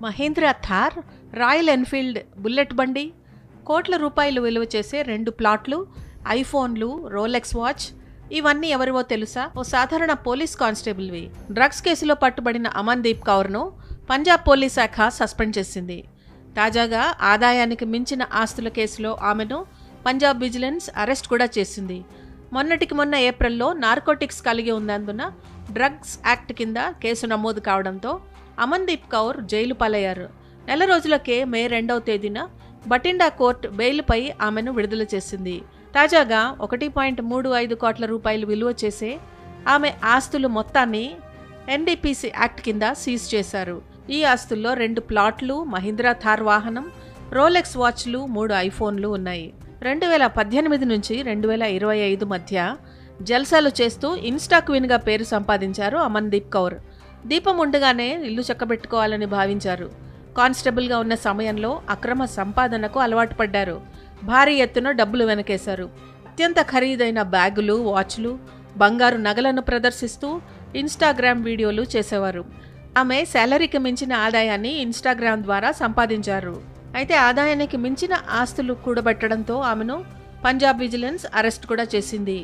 Mahindra Thar, Royal Enfield Bullet బండి, కోట్ల రూపాయలు విలువ చేసే 2 ప్లాట్లు, ఐఫోన్లు, రోలెక్స్ వాచ్, ఇవన్నీ ఎవరివో తెలుసా? ఓ సాధారణ పోలీస్ కానిస్టేబుల్వి. డ్రగ్స్ కేసులో పట్టుబడిన అమన్దీప్ కౌర్ను పంజాబ్ పోలీస్ శాఖ సస్పెండ్ చేసింది. తాజాగా ఆదాయానికి మించిన ఆస్తుల కేసులో ఆమెను పంజాబ్ విజిలెన్స్ అరెస్ట్ కూడా చేసింది. మొన్నటికి మొన్న ఏప్రిల్లో నార్కోటిక్స్ కలిగి ఉన్నందున డ్రగ్స్ యాక్ట్ కింద కేసు నమోదు కావడంతో అమన్దీప్ కౌర్ జైలు పాలయ్యారు. నెల రోజులకే మే 2వ తేదీన బటిండా కోర్టు బెయిల్పై ఆమెను విడుదల చేసింది. తాజాగా 1.35 కోట్ల రూపాయలు విలువ చేసే ఆమె ఆస్తులు మొత్తాన్ని ఎన్డీపీసీ యాక్ట్ కింద సీజ్ చేశారు. ఈ ఆస్తుల్లో 2 ప్లాట్లు, మహీంద్రా థార్ వాహనం, రోలెక్స్ వాచ్లు, 3 ఐఫోన్లు ఉన్నాయి. 2018 నుంచి 2025 మధ్య జల్సాలు చేస్తూ ఇన్స్టా క్వీన్గా పేరు సంపాదించారు అమన్దీప్ కౌర్. దీపం ఉండగానే ఇల్లు చక్కబెట్టుకోవాలని భావించారు. కానిస్టేబుల్గా ఉన్న సమయంలో అక్రమ సంపాదనకు అలవాటు పడ్డారు. భారీ ఎత్తున డబ్బులు వెనకేశారు. అత్యంత ఖరీదైన బ్యాగులు, వాచ్లు, బంగారు నగలను ప్రదర్శిస్తూ ఇన్స్టాగ్రామ్ వీడియోలు చేసేవారు. ఆమె శాలరీకి మించిన ఆదాయాన్ని ఇన్స్టాగ్రామ్ ద్వారా సంపాదించారు. అయితే ఆదాయానికి మించిన ఆస్తులు కూడబెట్టడంతో ఆమెను పంజాబ్ విజిలెన్స్ అరెస్ట్ కూడా చేసింది.